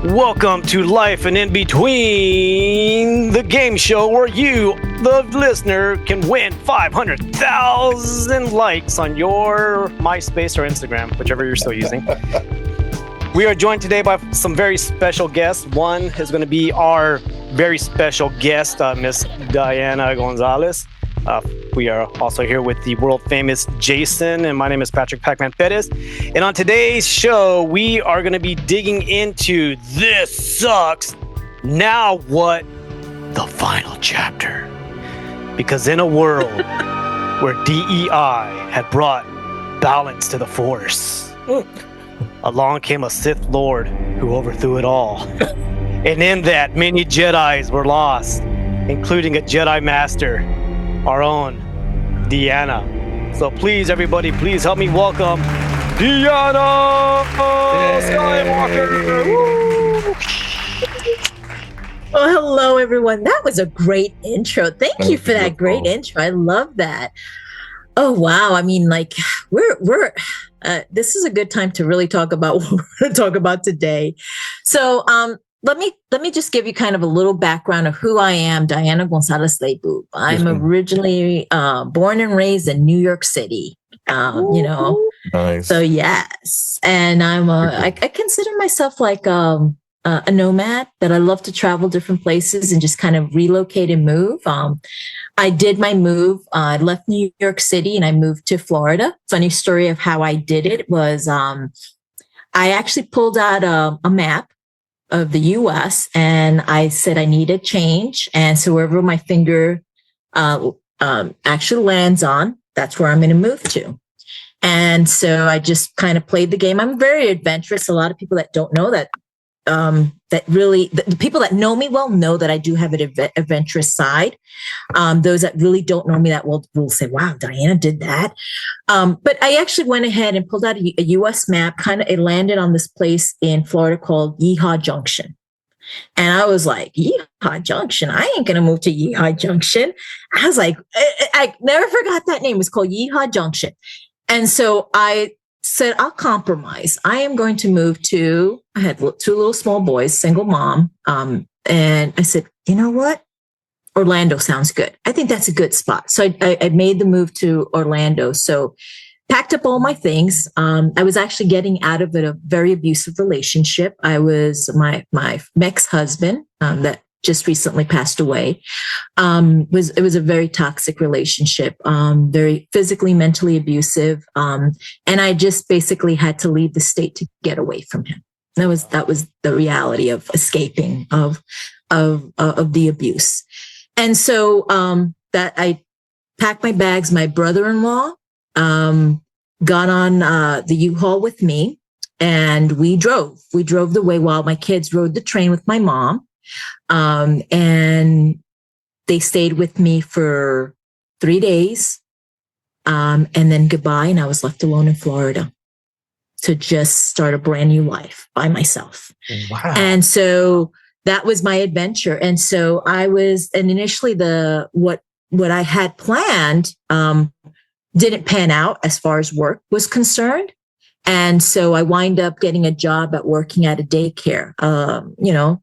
Welcome to Life and In Between, the game show where you, the listener, can win 500,000 likes on your MySpace or Instagram, whichever you're still using. We are joined today by some very special guests. One is going to be our very special guest, Miss Diana Gonzalez. We are also here with the world famous Jason, and my name is Patrick Pac-Man Perez. And on today's show, we are going to be digging into This Sucks, Now What? The final chapter. Because in a world where DEI had brought balance to the Force, along came a Sith Lord who overthrew it all. And in that, many Jedis were lost, including a Jedi Master, our own Deanna. So please, everybody, please help me welcome Deanna Skywalker. Woo! Oh, hello, everyone. That was a great intro. Thank you for that great intro. I love that. Oh, wow. I mean, like, we're this is a good time to really talk about what we're going to talk about today. So, let me just give you kind of a little background of who I am, Diana Gonzalez Leibub. I'm originally born and raised in New York City. Nice. So yes, and I consider myself like a nomad, that I love to travel different places and just kind of relocate and move. I did my move. I left New York City and I moved to Florida. Funny story of how I did it was I actually pulled out a map of the US and I said I need a change. And so wherever my finger actually lands on, that's where I'm going to move to. And so I just kind of played the game. I'm very adventurous. A lot of people that don't know that, the people that know me well know that I do have an adventurous side. Those that really don't know me that well will say, wow, Diana did that. But I actually went ahead and pulled out a US map. It landed on this place in Florida called Yeehaw Junction. And I was like, Yeehaw Junction? I ain't going to move to Yeehaw Junction. I was like, I never forgot that name. It's called Yeehaw Junction. And so I said, I'll compromise. I am going to move to, I had two little small boys, single mom. And I said, you know what? Orlando sounds good. I think that's a good spot. So I made the move to Orlando. So packed up all my things. I was actually getting out of a very abusive relationship. I was my ex-husband that just recently passed away. It was a very toxic relationship, very physically, mentally abusive. And I just basically had to leave the state to get away from him. That was the reality of escaping of the abuse. And so that I packed my bags. My brother-in-law got on the U-Haul with me, and we drove. We drove the way while my kids rode the train with my mom. And they stayed with me for 3 days. And then goodbye. And I was left alone in Florida to just start a brand new life by myself. Wow. And so that was my adventure. And so and initially what I had planned, didn't pan out as far as work was concerned. And so I wind up getting a job working at a daycare,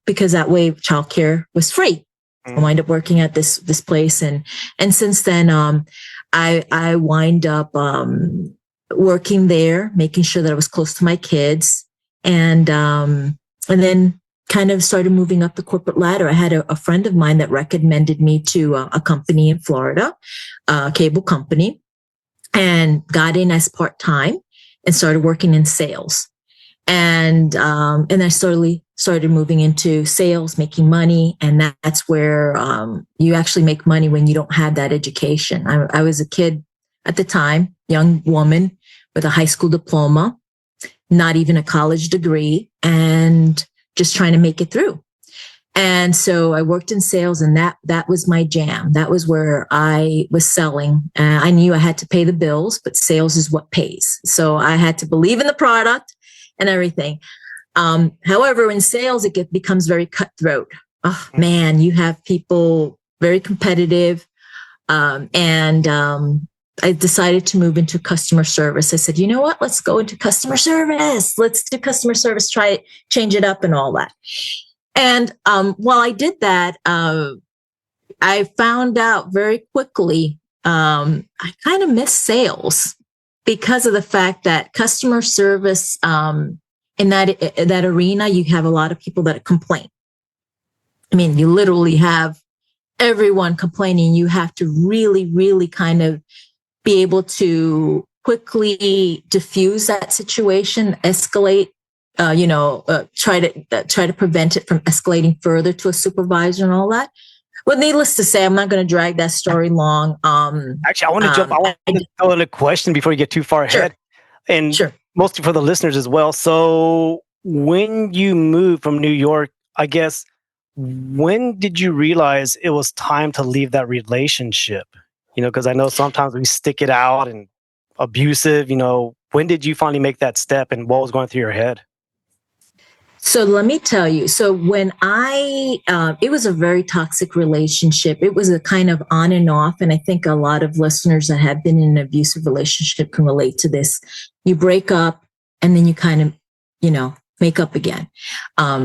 because that way childcare was free. I wind up working at this place. And since then, I wind up working there, making sure that I was close to my kids. And then kind of started moving up the corporate ladder. I had a friend of mine that recommended me to a company in Florida, a cable company, and got in as part-time and started working in sales. And I slowly started moving into sales, making money. And that's where you actually make money when you don't have that education. I was a kid at the time, young woman with a high school diploma, not even a college degree, and just trying to make it through. And so I worked in sales, and that was my jam. That was where I was selling. I knew I had to pay the bills, but sales is what pays. So I had to believe in the product and everything. However, in sales, it becomes very cutthroat. Oh man, you have people very competitive. And I decided to move into customer service. I said, you know what? Let's go into customer service. Let's do customer service, try it, change it up and all that. And while I did that, I found out very quickly, I kind of miss sales because of the fact that customer service, in that arena, you have a lot of people that complain. I mean, you literally have everyone complaining. You have to really, really kind of be able to quickly diffuse that situation, escalate, try to prevent it from escalating further to a supervisor and all that. Well, needless to say, I'm not going to drag that story long. Actually, I want to jump. I want to throw in a question before you get too far ahead, and mostly for the listeners as well. So, when you moved from New York, I guess, when did you realize it was time to leave that relationship? Because I know sometimes we stick it out and abusive. When did you finally make that step, and what was going through your head? So let me tell you. So when it was a very toxic relationship. It was a kind of on and off. And I think a lot of listeners that have been in an abusive relationship can relate to this. You break up and then you kind of, make up again.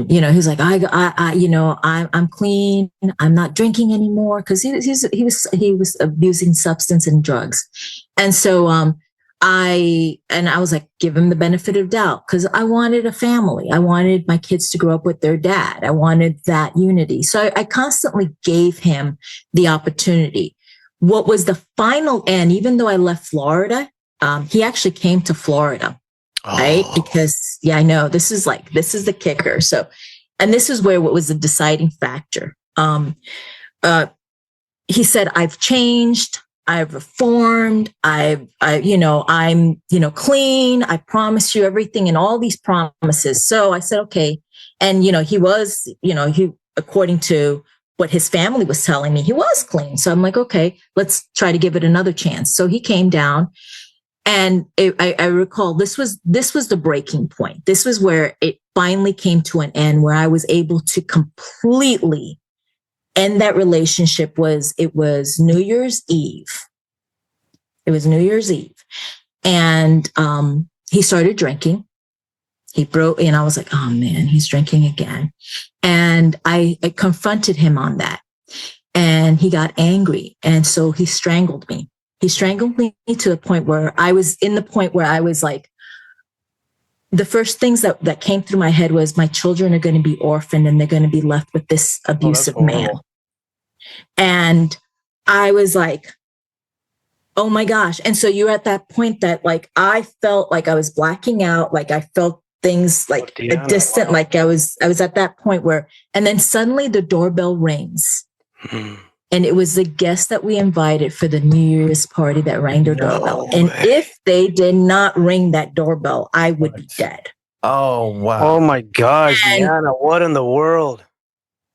He's like, I'm clean. I'm not drinking anymore. Cause he was abusing substance and drugs. And so, I was like, give him the benefit of doubt because I wanted a family. I wanted my kids to grow up with their dad. I wanted that unity. So I constantly gave him the opportunity. What was the final end, even though I left Florida, he actually came to Florida, right? Because I know this is the kicker. So, and this is what was the deciding factor. He said, I've changed. I've reformed. I'm clean. I promise you everything and all these promises. So I said, okay. And, he was, according to what his family was telling me, he was clean. So I'm like, okay, let's try to give it another chance. So he came down and I recall this was the breaking point. This was where it finally came to an end where I was able to completely end that relationship. It was New Year's Eve. It was New Year's Eve. And he started drinking. He broke, and I was like, oh man, he's drinking again. And I confronted him on that. And he got angry. And so he strangled me. He strangled me to the point where I was like, the first things that came through my head was my children are going to be orphaned and they're going to be left with this abusive man. And I was like, oh my gosh. And so you're at that point that like, I felt like I was blacking out. Like I felt things like a distant, like I was at that point where, and then suddenly the doorbell rings. And it was the guest that we invited for the New Year's party that rang their doorbell. And if they did not ring that doorbell, I would be dead. Oh, wow. Oh my gosh, Deanna, what in the world?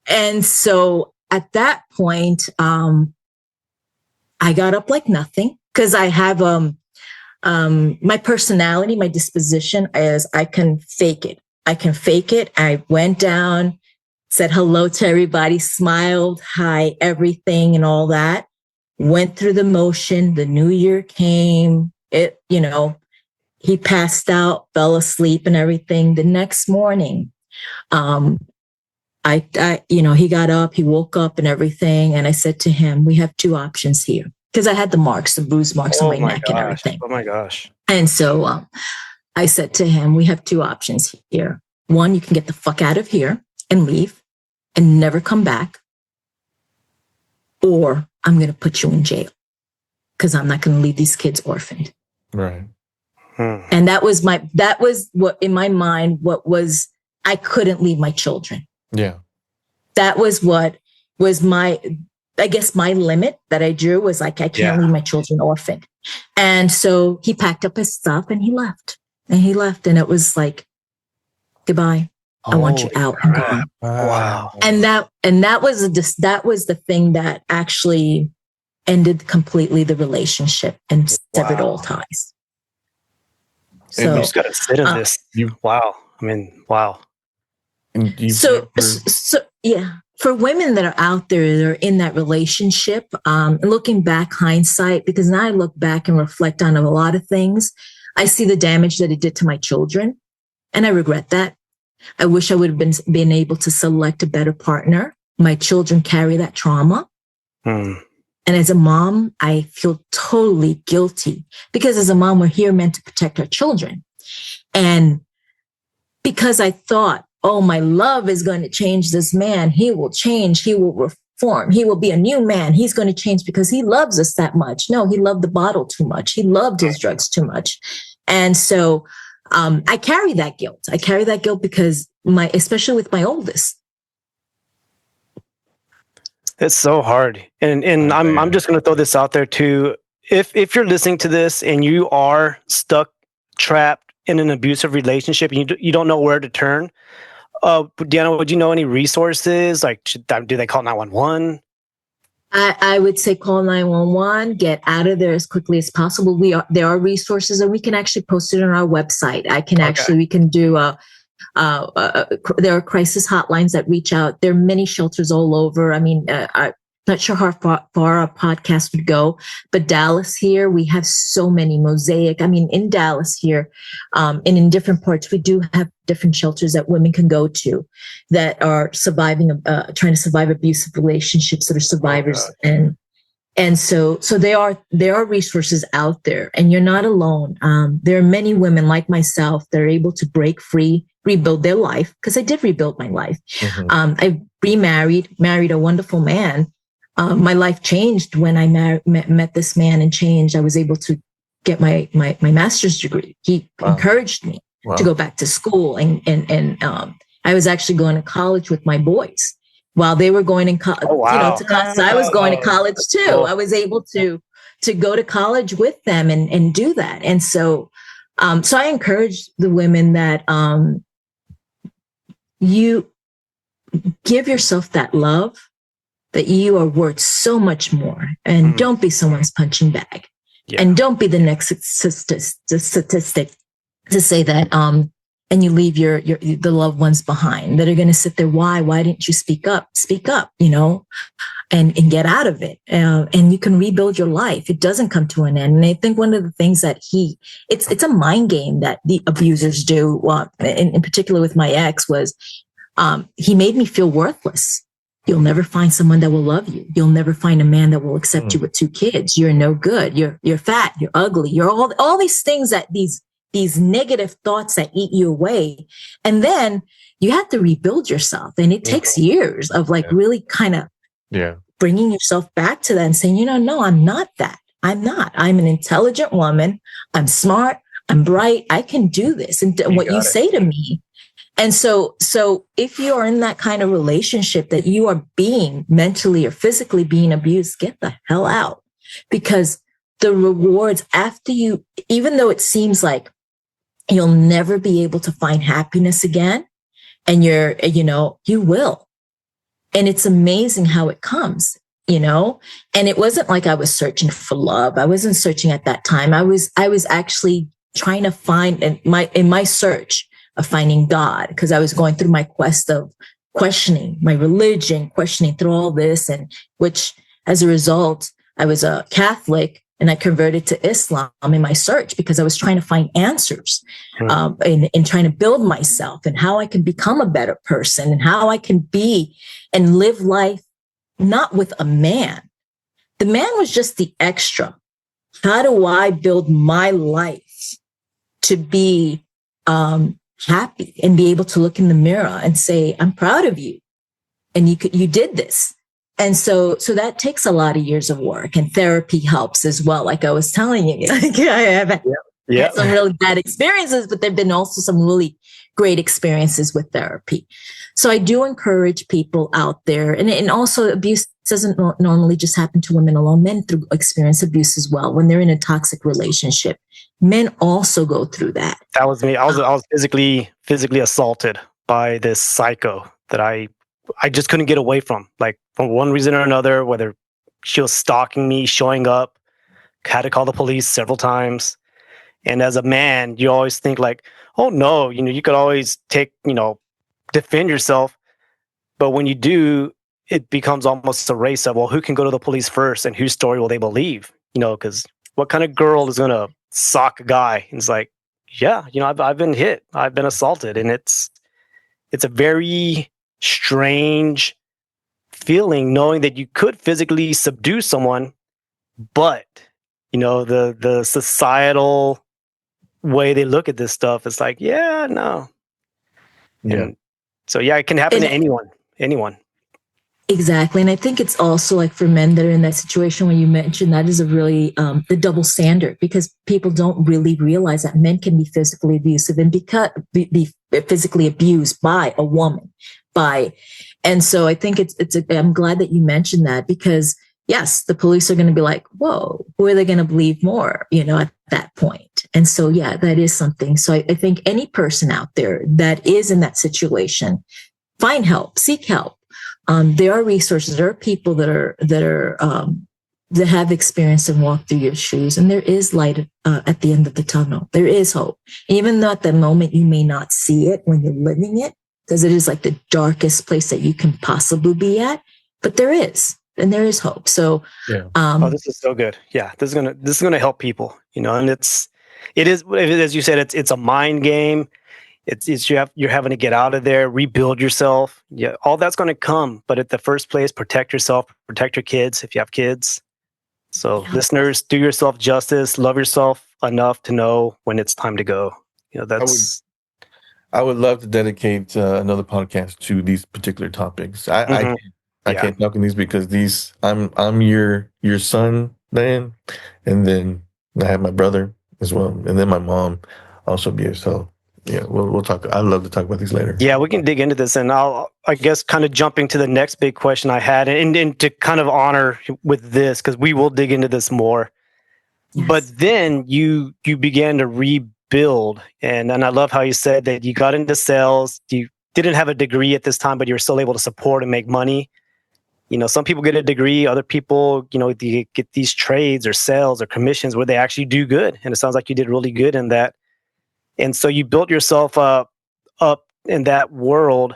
And so at that point, I got up like nothing because I have my personality, my disposition is I can fake it. I went down, said hello to everybody, smiled, hi, everything and all that. Went through the motion. The new year came. He passed out, fell asleep and everything. The next morning, he got up, he woke up and everything. And I said to him, we have two options here. Because I had the bruise marks on my neck and everything. Oh my gosh. And so I said to him, we have two options here. One, you can get the fuck out of here and leave and never come back. Or I'm going to put you in jail because I'm not going to leave these kids orphaned. Right. And that was what in my mind, I couldn't leave my children. Yeah. That was what was my limit that I drew was like, I can't leave my children orphaned. And so he packed up his stuff and he left. And it was like, goodbye. I want you out and gone. Wow. And that was the thing that actually ended completely the relationship and severed all ties. So you just got to sit in this. Wow. I mean, wow. And for women that are out there that are in that relationship, looking back, hindsight, because now I look back and reflect on a lot of things, I see the damage that it did to my children, and I regret that. I wish I would have been able to select a better partner. My children carry that trauma. And as a mom, I feel totally guilty because as a mom, we're here meant to protect our children. And because I thought, oh, my love is going to change this man. He will change. He will reform. He will be a new man. He's going to change because he loves us that much. No, he loved the bottle too much. He loved his drugs too much. And so I carry that guilt. I carry that guilt because especially with my oldest. It's so hard. And I'm just going to throw this out there too. If you're listening to this and you are stuck, trapped in an abusive relationship and you don't know where to turn, Deanna, would you know any resources? Like, do they call 911? I would say call 911, get out of there as quickly as possible. There are resources and we can actually post it on our website. We can do there are crisis hotlines that reach out. There are many shelters all over. I mean, I'm not sure how far our podcast would go, but Dallas here, we have so many Mosaic. I mean, in Dallas here, and in different parts, we do have different shelters that women can go to that are surviving, trying to survive abusive relationships, that are survivors. And so there are resources out there and you're not alone. There are many women like myself that are able to break free, rebuild their life, because I did rebuild my life. I remarried, married a wonderful man. My life changed when I met this man and changed. I was able to get my master's degree. He encouraged me to go back to school. And I was actually going to college with my boys while they were going to college. So I was going to college too. I was able to go to college with them and do that. And so I encourage the women that you give yourself that love, that you are worth so much more, and don't be someone's punching bag, and don't be the next statistic to say that, and you leave the loved ones behind that are going to sit there. Why didn't you speak up, and get out of it. And you can rebuild your life. It doesn't come to an end. And I think one of the things that it's a mind game that the abusers do, in particular with my ex, was, he made me feel worthless. You'll never find someone that will love you. You'll never find a man that will accept you with 2 kids. You're no good. You're fat. You're ugly. You're all these things that these negative thoughts that eat you away. And then you have to rebuild yourself. And it takes years of really kind of bringing yourself back to that and saying, no, I'm not that. I'm not. I'm an intelligent woman. I'm smart. I'm bright. I can do this. And what you say to me. And so if you are in that kind of relationship that you are being mentally or physically being abused, get the hell out, because the rewards after you, even though it seems like you'll never be able to find happiness again, and you will. And it's amazing how it comes, and it wasn't like I was searching for love. I wasn't searching at that time. I was actually trying to find in my search of finding God, because I was going through my quest of questioning my religion, questioning through all this, and which as a result, I was a Catholic and I converted to Islam in my search because I was trying to find answers in trying to build myself and how I can become a better person and how I can be and live life not with a man. The man was just the extra. How do I build my life to be happy and be able to look in the mirror and say, I'm proud of you. And you did this. And so that takes a lot of years of work, and therapy helps as well. Like I was telling you, I have had some really bad experiences, but there've been also some really great experiences with therapy. So I do encourage people out there, and also abuse doesn't normally just happen to women alone. Men experience abuse as well when they're in a toxic relationship. Men also go through that. That was me. I was physically assaulted by this psycho that I just couldn't get away from. Like, for one reason or another, whether she was stalking me, showing up, had to call the police several times. And as a man, you always think like, oh no, you could always defend yourself. But when you do, it becomes almost a race of, well, who can go to the police first and whose story will they believe? Because what kind of girl is going to sock a guy? And it's like, yeah, I've been hit, I've been assaulted, and it's a very strange feeling knowing that you could physically subdue someone, but the societal way they look at this stuff is like, yeah, no. Yeah. And so yeah, it can happen to anyone. Exactly. And I think it's also like for men that are in that situation when you mentioned that is a really the double standard, because people don't really realize that men can be physically abusive and be physically abused by a woman. And so I think I'm glad that you mentioned that, because yes, the police are going to be like, whoa, who are they going to believe more, at that point? And so, yeah, that is something. So I think any person out there that is in that situation, find help, seek help. There are resources. There are people that have experienced and walked through your shoes, and there is light at the end of the tunnel. There is hope, even though at the moment you may not see it when you're living it, because it is like the darkest place that you can possibly be at. But there is, and there is hope. So, yeah. This is so good. Yeah, this is gonna help people. And it is, as you said, it's a mind game. It's you're having to get out of there, rebuild yourself. Yeah, all that's going to come. But at the first place, protect yourself, protect your kids if you have kids. So listeners, do yourself justice, love yourself enough to know when it's time to go. I would love to dedicate another podcast to these particular topics. I can't talk in these because I'm your son, Dan, and then I have my brother as well, and then my mom also be here. So. Yeah, we'll talk. I'd love to talk about these later. Yeah, we can dig into this, and I guess kind of jumping to the next big question I had, and to kind of honor with this, because we will dig into this more. Yes. But then you began to rebuild, and I love how you said that you got into sales. You didn't have a degree at this time, but you were still able to support and make money. Some people get a degree, other people, they get these trades or sales or commissions where they actually do good, and it sounds like you did really good in that. And so you built yourself up in that world.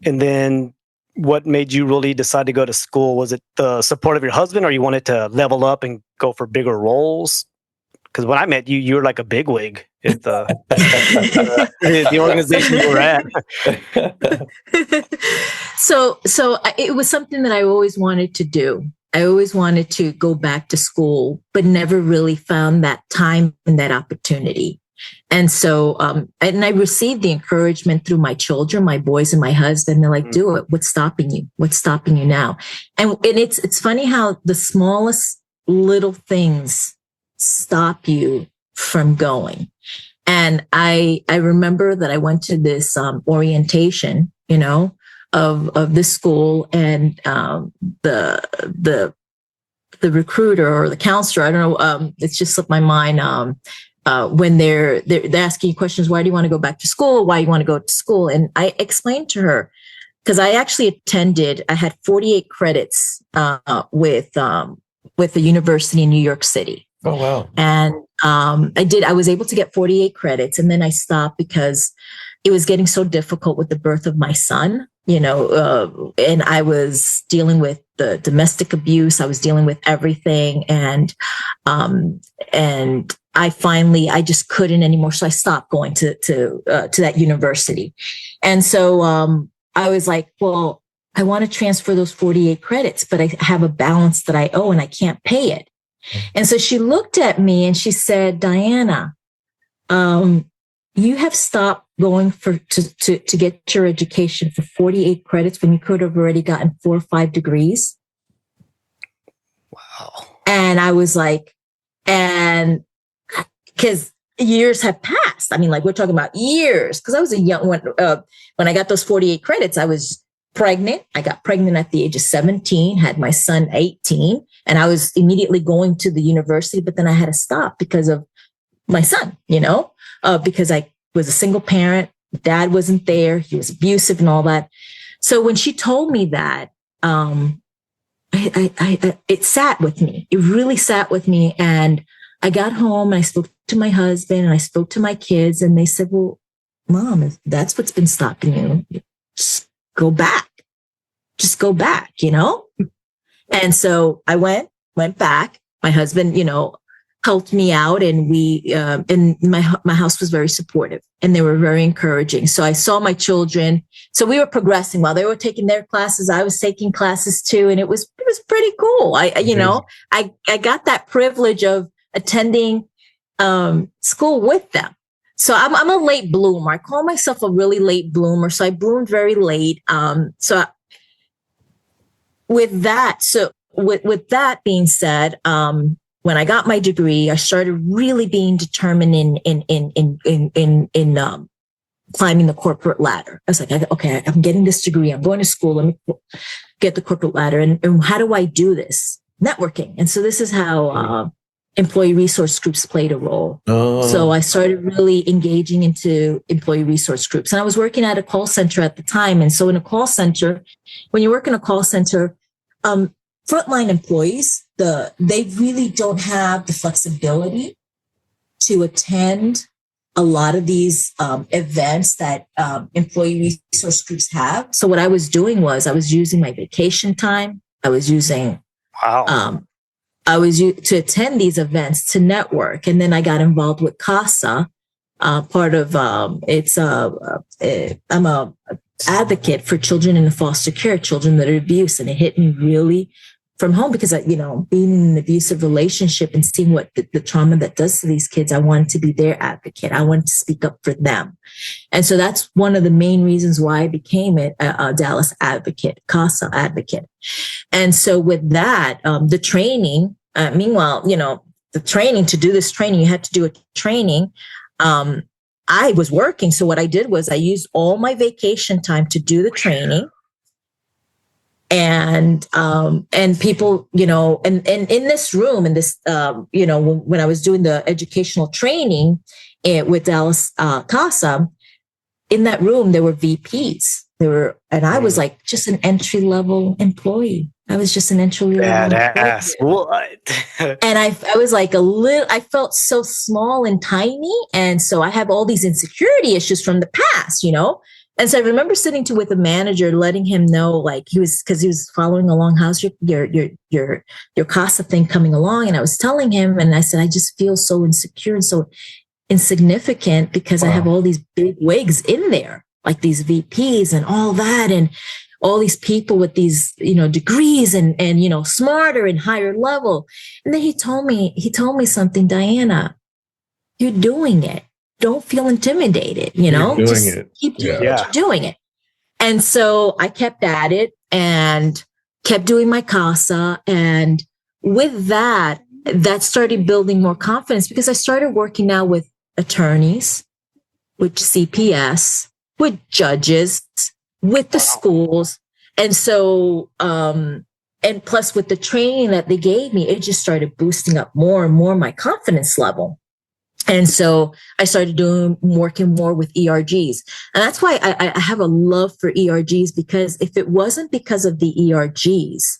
And then what made you really decide to go to school? Was it the support of your husband, or you wanted to level up and go for bigger roles? Because when I met you, you were like a bigwig at the organization you were at. So it was something that I always wanted to do. I always wanted to go back to school, but never really found that time and that opportunity. And so, and I received the encouragement through my children, my boys and my husband. They're like, do it. What's stopping you? What's stopping you now? And it's funny how the smallest little things stop you from going. And I remember that I went to this orientation, of this school, and the recruiter or the counselor, I don't know, it's just slipped my mind. When they're asking you questions, why do you want to go back to school? Why you want to go to school? And I explained to her, because I actually I had 48 credits with a university in New York City. Oh, wow. And I was able to get 48 credits, and then I stopped because it was getting so difficult with the birth of my son, and I was dealing with the domestic abuse. I was dealing with everything. And I just couldn't anymore. So I stopped going to that university. And so, I was like, well, I want to transfer those 48 credits, but I have a balance that I owe and I can't pay it. And so she looked at me and she said, Diana, you have stopped going to get your education for 48 credits when you could have already gotten 4 or 5 degrees. Wow. And I was like, and because years have passed. I mean, like, we're talking about years, because I was a young one. When I got those 48 credits, I was pregnant. I got pregnant at the age of 17, had my son 18, and I was immediately going to the university, but then I had to stop because of my son, because I was a single parent. Dad wasn't there. He was abusive and all that. So when she told me that, it sat with me. It really sat with me. And I got home and I spoke to my husband and I spoke to my kids, and they said, well, Mom, if that's what's been stopping you, just go back. just go back, And so I went back. My husband, helped me out, and and my house was very supportive, and they were very encouraging. So I saw my children. So we were progressing while they were taking their classes. I was taking classes too, and it was pretty cool. I got that privilege of attending school with them. So I'm a late bloomer. I call myself a really late bloomer. So I bloomed very late. With that being said, when I got my degree, I started really being determined in climbing the corporate ladder. I was like, okay, I'm getting this degree. I'm going to school. Let me get the corporate ladder. And how do I do this? Networking. And so this is how employee resource groups played a role. Oh. So I started really engaging into employee resource groups. And I was working at a call center at the time. And so in a call center, when you work in a call center, frontline employees, they really don't have the flexibility to attend a lot of these events that employee resource groups have. So what I was doing was I was using my vacation time. I was using to attend these events to network, and then I got involved with CASA. I'm a advocate for children in foster care, children that are abused, and it hit me really from home because being in an abusive relationship and seeing what the trauma that does to these kids, I wanted to be their advocate. I wanted to speak up for them. And so that's one of the main reasons why I became a Dallas advocate, CASA advocate. And so with that, the training, meanwhile, the training, to do this training, you had to do a training. I was working. So what I did was I used all my vacation time to do the training. And people, and in this room, in this, when I was doing the educational training with Dallas CASA, in that room, there were VPs. And I was like just an entry level employee. I was just an entry level badass. What? And I was like I felt so small and tiny. And so I have all these insecurity issues from the past, And so I remember sitting with a manager, letting him know, like he was following along, how's your CASA thing coming along? And I was telling him, and I said, I just feel so insecure and so insignificant because I have all these big wigs in there, like these VPs and all that, and all these people with these, degrees and smarter and higher level. And then he told me something, Diana, you're doing it. Don't feel intimidated, just keep doing it. And so I kept at it and kept doing my CASA. And with that started building more confidence because I started working now with attorneys, with CPS, with judges, with the schools. And so, and plus with the training that they gave me, it just started boosting up more and more my confidence level. And so I started working more with ERGs. And that's why I have a love for ERGs, because if it wasn't because of the ERGs,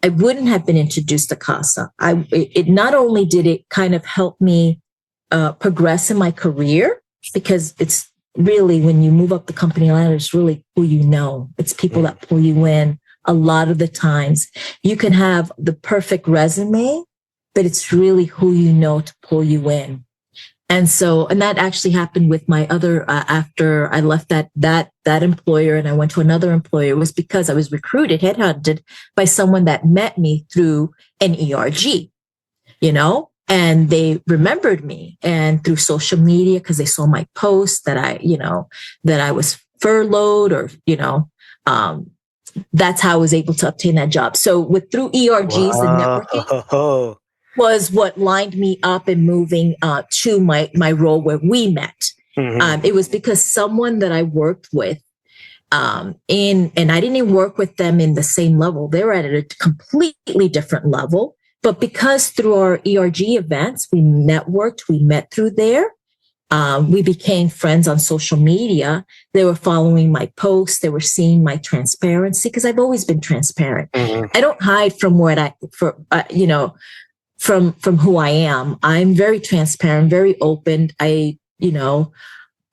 I wouldn't have been introduced to CASA. It not only did it kind of help me progress in my career, because it's really, when you move up the company ladder, it's really who you know. It's people that pull you in. A lot of the times you can have the perfect resume, but it's really who you know to pull you in. And that actually happened with my other, after I left that employer and I went to another employer, it was because I was headhunted by someone that met me through an ERG, and they remembered me, and through social media, because they saw my post that I was furloughed, or, that's how I was able to obtain that job. So through ERGs and networking was what lined me up and moving to my role where we met. Mm-hmm. It was because someone that I worked with and I didn't even work with them in the same level. They were at a completely different level. But because through our ERG events, we networked, we met through there. We became friends on social media. They were following my posts. They were seeing my transparency, because I've always been transparent. Mm-hmm. I don't hide from from who I am. I'm very transparent, very open. I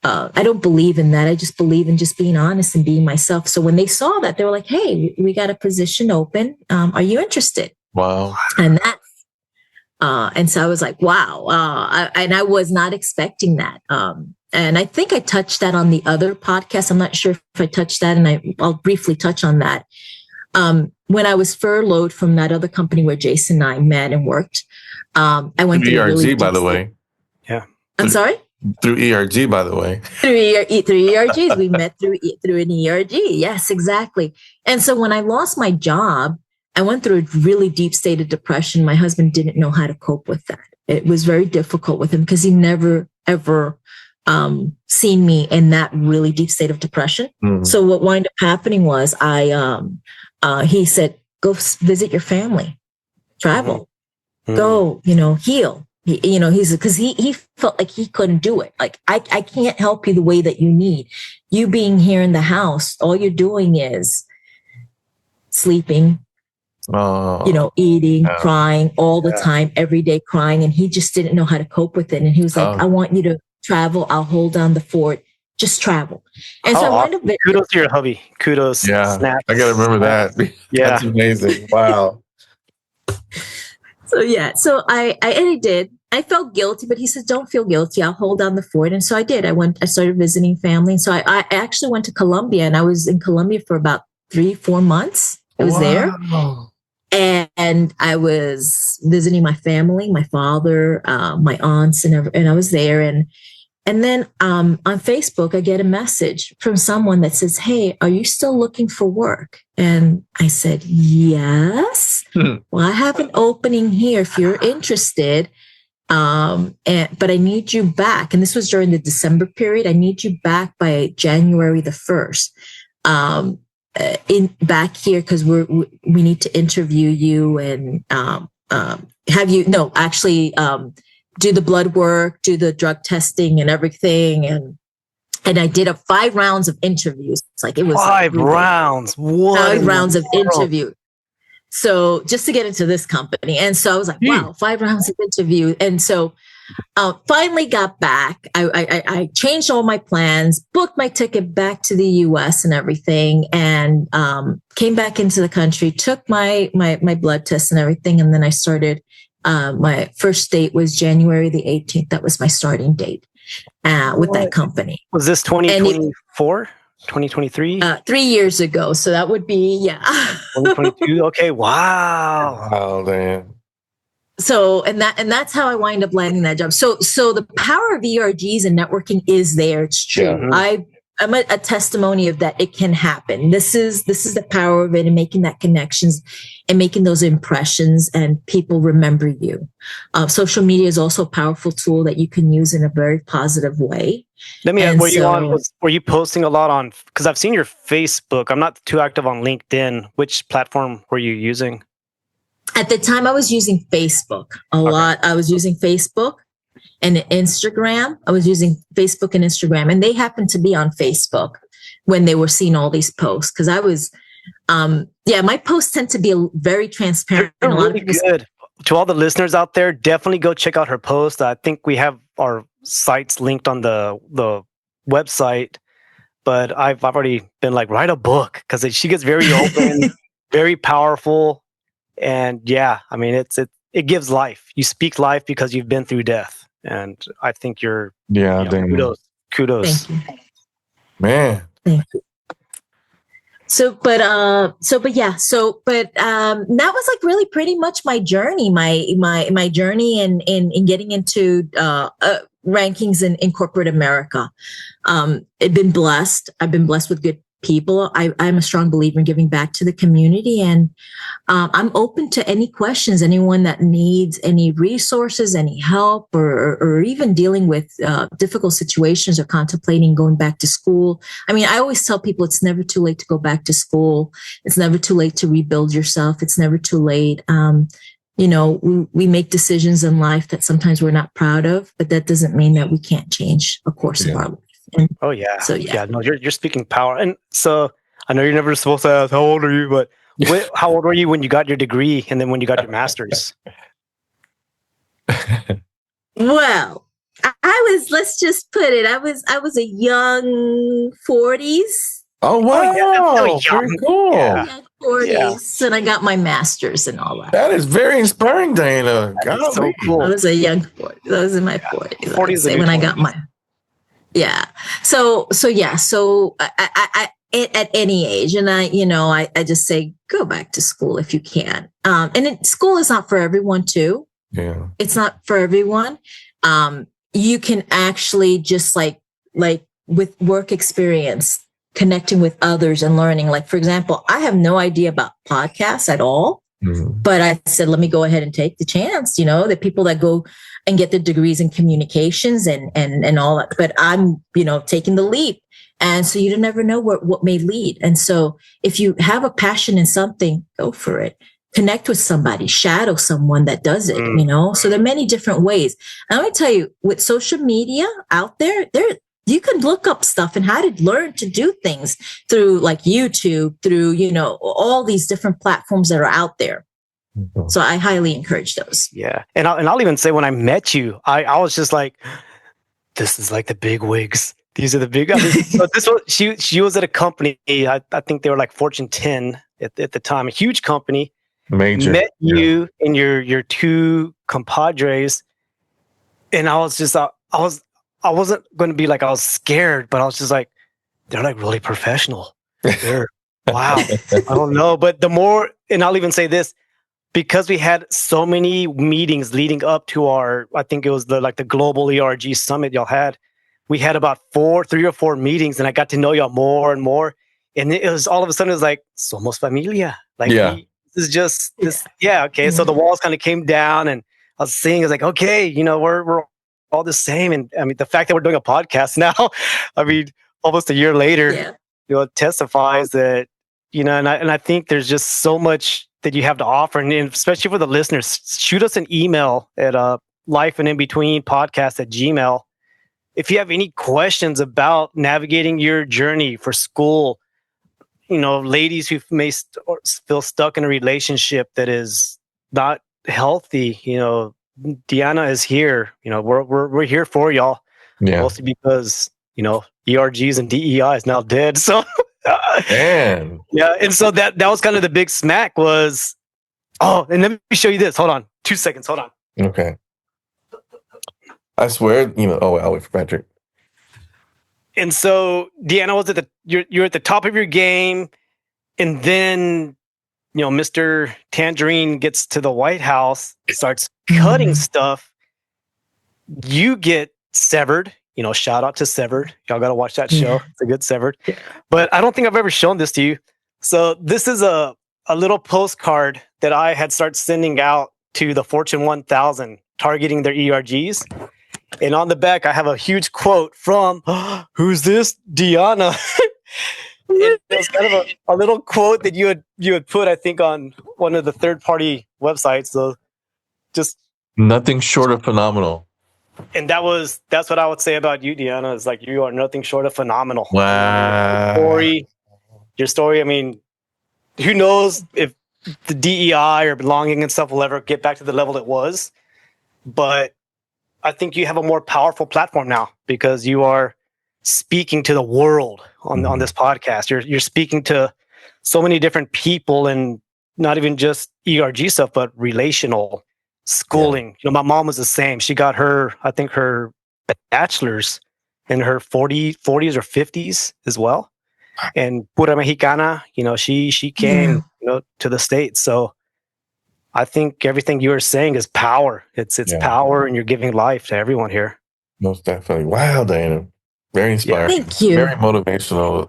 I don't believe in that. I just believe in just being honest and being myself. So when they saw that, they were like, "Hey, we got a position open. Are you interested?" Wow. And that, and so I was like, "Wow!" And I was not expecting that. And I think I touched that on the other podcast. I'm not sure if I touched that, and I'll briefly touch on that. When I was furloughed from that other company where Jason and I met and worked, I went through ERG, really by the way. Yeah. I'm sorry. Through ERG, by the way. Through ERGs. We met through an ERG. Yes, exactly. And so when I lost my job, I went through a really deep state of depression. My husband didn't know how to cope with that. It was very difficult with him because he never, ever seen me in that really deep state of depression. Mm. So what wound up happening was he said, "Go visit your family, travel, go, heal." Because he felt like he couldn't do it. Like, I can't help you the way that you need. You being here in the house, all you're doing is sleeping, eating, crying all the time, every day crying. And he just didn't know how to cope with it. And he was like, "I want you to travel. I'll hold down the fort. Just travel." And so I wound up. Kudos to your hubby. Kudos. Yeah. Snaps. I got to remember that. Yeah. That's amazing. Wow. So I did. I felt guilty, but he said, "Don't feel guilty. I'll hold down the fort." And so I did. I started visiting family. And so I actually went to Colombia, and I was in Colombia for about 3-4 months. I was there. And I was visiting my family, my father, my aunts, and I was there. And then on Facebook, I get a message from someone that says, "Hey, are you still looking for work?" And I said, "Yes." "Well, I have an opening here if you're interested. But I need you back." And this was during the December period. "I need you back by January the 1st. Back here because we need to interview you and have you do the blood work, do the drug testing and everything." And I did 5 rounds of interviews. It's like it was 5 rounds. What? 5 rounds of interview. So just to get into this company. And so I was like, wow, 5 rounds of interview. And so finally got back. I changed all my plans, booked my ticket back to the US and everything, and came back into the country, took my blood test and everything. And then I started, my first date was January the 18th. That was my starting date with that company. Was this 2024? 2023? 3 years ago. So that would be, 2022. Okay. Wow. Oh, man. So, and that's how I wind up landing that job. So the power of ERGs and networking is there. It's true. Yeah. I'm a testimony of that. It can happen. This is the power of it, and making that connections and making those impressions, and people remember you. Social media is also a powerful tool that you can use in a very positive way. Let me ask, were you posting a lot on, because I've seen your Facebook. I'm not too active on LinkedIn. Which platform were you using? At the time I was using Facebook a lot. I was using Facebook and Instagram. I was using Facebook and Instagram, and they happened to be on Facebook when they were seeing all these posts. Cause I was, my posts tend to be very transparent. They're really good. To all the listeners out there, definitely go check out her post. I think we have our sites linked on the website, but I've already been like, write a book, because she gets very open, very powerful. And I mean, it gives life. You speak life because you've been through death. And I think you're, kudos. Thank you. Man. Thank you. But that was like really pretty much my journey, my journey in getting into rankings in corporate America. I've been blessed with good people. I'm a strong believer in giving back to the community, and I'm open to any questions, anyone that needs any resources, any help, or even dealing with difficult situations or contemplating going back to school. I mean, I always tell people it's never too late to go back to school. It's never too late to rebuild yourself. It's never too late. We make decisions in life that sometimes we're not proud of, but that doesn't mean that we can't change a course of our life. And no, you're speaking power. And so I know you're never supposed to ask how old are you, but how old were you when you got your degree, and then when you got your master's? Well, I was, let's just put it, I was a young 40s. Oh wow, yeah, very cool. Yeah. Young 40s, and I got my master's and all that. That is very inspiring, Diana. That's so Golly. cool. I was a young 40s. I was in my 40s. 40s when I got my So at any age, and I just say go back to school if you can. School is not for everyone too. Yeah, it's not for everyone. You can actually just like with work experience, connecting with others and learning. Like, for example, I have no idea about podcasts at all, but I said, let me go ahead and take the chance. The people that go and get the degrees in communications and all that, but I'm, taking the leap. And so you never know what may lead. And so if you have a passion in something, go for it. Connect with somebody, shadow someone that does it, So there are many different ways. And let me tell you, with social media out there, you can look up stuff and how to learn to do things through like YouTube, through, all these different platforms that are out there. So I highly encourage those. Yeah. And I'll even say when I met you, I was just like, this is like the big wigs. These are the big. So this was she was at a company. I think they were like Fortune 10 at the time, a huge company. Major. Met you and your two compadres, and I was just I wasn't going to be like I was scared, but I was just like, they're like really professional. They're wow. I don't know, but the more, and I'll even say this, because we had so many meetings leading up to I think it was the global ERG summit y'all had. We had about 3 or 4 meetings, and I got to know y'all more and more. And it was all of a sudden, it was like, somos familia. Like, this is just this. Yeah. Okay. So the walls kind of came down, and I was seeing, I was like, okay, we're all the same. And I mean, the fact that we're doing a podcast now, I mean, almost a year later, it testifies that, and I think there's just so much that you have to offer. And especially for the listeners, shoot us an email at lifeandinbetweenpodcast@gmail.com. If you have any questions about navigating your journey for school, ladies who may feel stuck in a relationship that is not healthy, Deanna is here. We're here for y'all. Yeah. Mostly because, ERGs and DEI is now dead. So, man. Yeah. And so that was kind of the big smack was, and let me show you this. Hold on. 2 seconds. Hold on. Okay. I swear, I'll wait for Patrick. And so Deanna was you're at the top of your game, and then Mr. Tangerine gets to the White House, starts cutting stuff. You get severed. Shout out to Severed. Y'all got to watch that show. It's a good Severed. But I don't think I've ever shown this to you. So this is a little postcard that I had started sending out to the Fortune 1000, targeting their ERGs. And on the back, I have a huge quote from, who's this? Deanna. It was kind of a little quote that you had put, I think, on one of the third-party websites. So just nothing short of phenomenal. And that's what I would say about you, Deanna, is like, you are nothing short of phenomenal. Wow. Your story, I mean, who knows if the DEI or belonging and stuff will ever get back to the level it was. But I think you have a more powerful platform now because you are speaking to the world on this podcast. You're speaking to so many different people, and not even just ERG stuff, but relational schooling. My mom was the same. She got her bachelor's in her 40s or 50s as well. And Pura Mexicana, she came, to the States. So I think everything you are saying is power. It's power, and you're giving life to everyone here. Most definitely. Wow, Diana. Very inspiring. Thank you. Very motivational.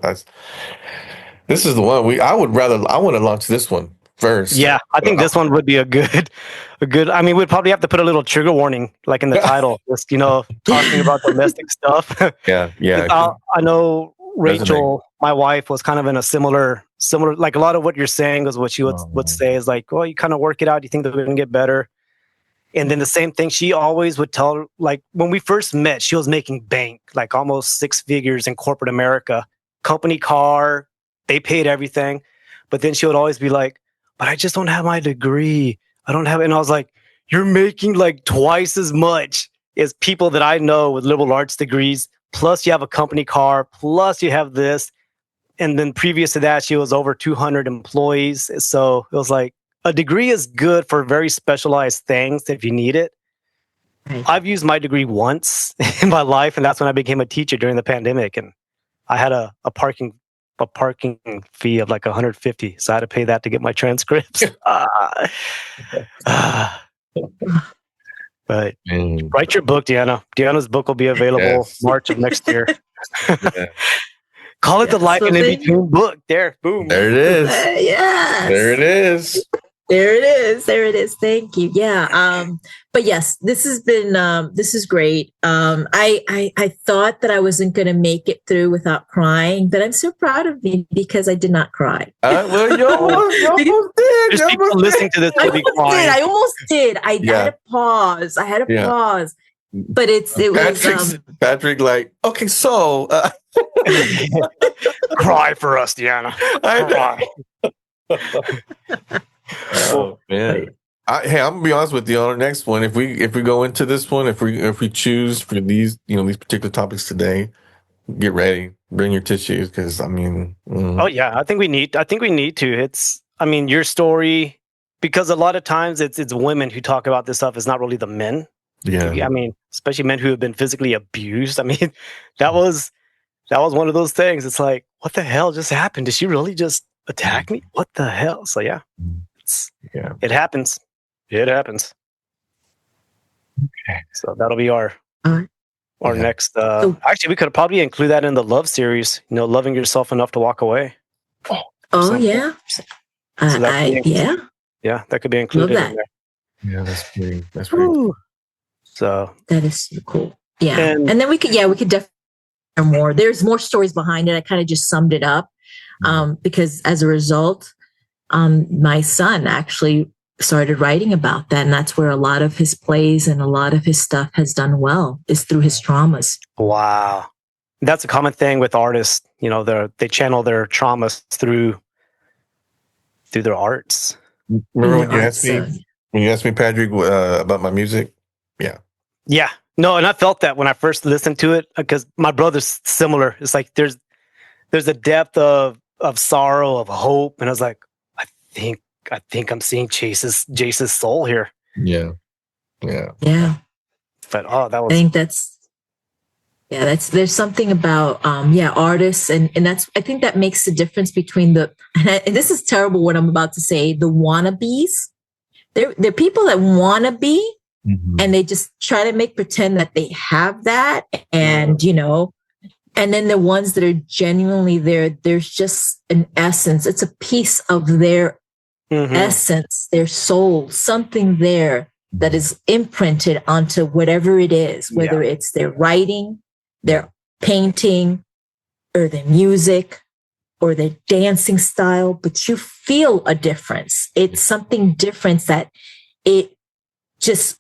This is the one I want to launch this one first. Yeah, I think this one would be a good, I mean, we'd probably have to put a little trigger warning, like in the title, just, talking about domestic stuff. Yeah. I know Rachel, my wife, was kind of in a similar, like a lot of what you're saying is what she would say is like, well, you kind of work it out. You think they're going to get better. And then the same thing she always would tell, like when we first met, she was making bank, like almost 6 figures in corporate America, company car, they paid everything. But then she would always be like, but I just don't have my degree. I don't have it. And I was like, you're making like twice as much is people that I know with liberal arts degrees, plus you have a company car, plus you have this. And then previous to that, she was over 200 employees. So it was like a degree is good for very specialized things if you need it. Right. I've used my degree once in my life, and that's when I became a teacher during the pandemic. And I had a parking fee of like 150, so I had to pay that to get my transcripts. But write your book, Deanna. Deanna's book will be available March of next year. Call it the Life and In Between book. There, boom. There it is. Yes. There it is. There it is. There it is. Thank you. Yeah. But yes, this has been, this is great. I thought that I wasn't going to make it through without crying, but I'm so proud of me because I did not cry. Well, you almost did. There's people listening to this. I almost did. I had to pause. But it was Patrick, like, okay, so cry for us, Deanna. Cry. Oh man. Hey, I'm gonna be honest with you on our next one. If we go into this one, if we choose for these, these particular topics today, get ready, bring your tissues, because I mean, oh yeah, I think we need to. It's, I mean, your story, because a lot of times it's women who talk about this stuff. It's not really the men. Yeah, I mean, especially men who have been physically abused. I mean, that was one of those things. It's like, what the hell just happened? Did she really just attack me? What the hell? So yeah. It happens. It happens. Okay. So that'll be our next. So, actually, we could probably include that in the love series. Loving yourself enough to walk away. Oh yeah. Yeah, that could be included in there. Yeah, that's pretty cool. So that is so cool. Yeah, and then we could definitely hear more. There's more stories behind it. I kind of just summed it up because as a result. My son actually started writing about that, and that's where a lot of his plays and a lot of his stuff has done well, is through his traumas. Wow. That's a common thing with artists. They channel their traumas through their arts. Remember when you asked me, Patrick, about my music? Yeah. No, and I felt that when I first listened to it, because my brother's similar. It's like there's a depth of sorrow, of hope, and I was like, I think I'm seeing Jace's soul here. Yeah. But that was. I think there's something about artists, and I think that makes the difference between and this is terrible what I'm about to say, the wannabes. They're people that wanna be, and they just try to pretend that they have that, and and then the ones that are genuinely there, there's just an essence. It's a piece of their essence, their soul, something there that is imprinted onto whatever it is, whether it's their writing, their painting, or their music, or their dancing style. But you feel a difference. It's something different that it just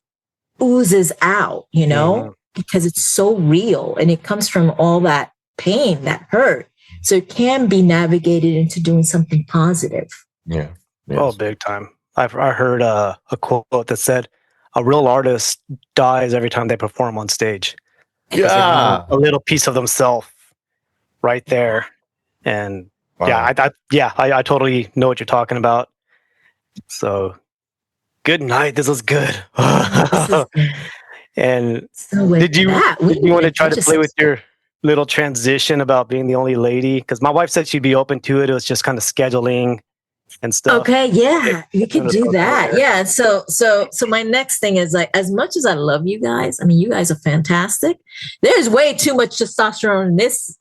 oozes out, because it's so real and it comes from all that pain, that hurt. So it can be navigated into doing something positive. Yeah. Yes. Oh, big time. I heard a quote that said, a real artist dies every time they perform on stage. Yeah. A little piece of themselves right there. And I totally know what you're talking about. So good night. This was good. And so did you want to try to play with your little transition about being the only lady? Because my wife said she'd be open to it. It was just kind of scheduling and stuff. Okay, yeah, you can do that. Yeah. So my next thing is, like, as much as I love you guys, I mean, you guys are fantastic. There's way too much testosterone in this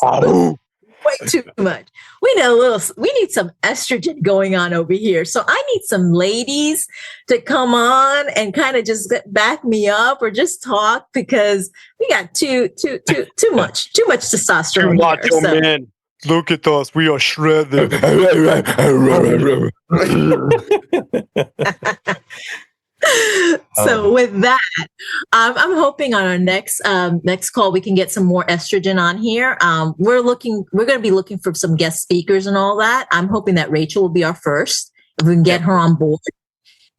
podcast. Way too much. We need some estrogen going on over here. So I need some ladies to come on and kind of just back me up or just talk, because we got too much testosterone here. Man. Look at us. We are shredded. So with that, I'm hoping on our next call we can get some more estrogen on here. We're going to be looking for some guest speakers and all that. I'm hoping that Rachel will be our first, if we can get her on board.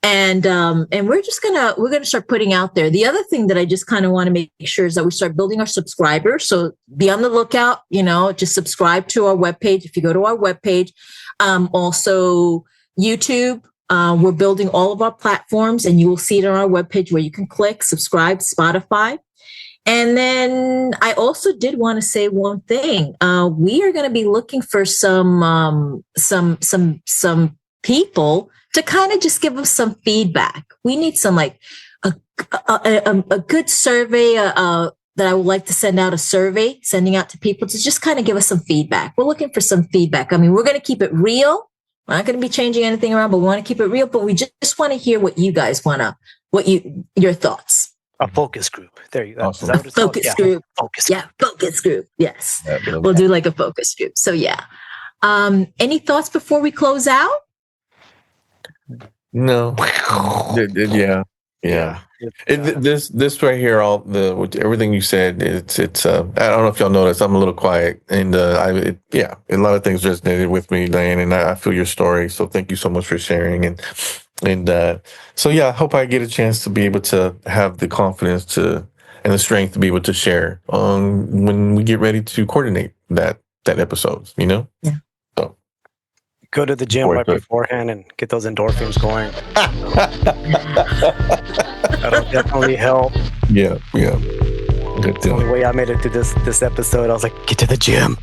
And we're gonna start putting out there. The other thing that I just kind of want to make sure is that we start building our subscribers. So be on the lookout, just subscribe to our webpage. If you go to our webpage, also YouTube, we're building all of our platforms, and you will see it on our webpage where you can click subscribe, Spotify. And then I also did want to say one thing. We are going to be looking for some people to kind of just give us some feedback. We need some a good survey that I would like to sending out to people to just kind of give us some feedback. We're looking for some feedback. I mean, we're going to keep it real. We're not going to be changing anything around, but we want to keep it real. But we just want to hear what you guys your thoughts. A focus group. There you go. Awesome. Is that what it's called? Focus group. Yeah, focus group. Yes. We'll do like a focus group. So yeah. Any thoughts before we close out? No. Yeah. This right here, everything you said, it's. I don't know if y'all noticed, I'm a little quiet, and a lot of things resonated with me, Diane, and I feel your story. So thank you so much for sharing, and so yeah, I hope I get a chance to be able to have the confidence and the strength to be able to share when we get ready to coordinate that episode. Yeah. So go to the gym right beforehand and get those endorphins going. That'll definitely help. Yeah. The only way I made it to this episode, I was like, get to the gym.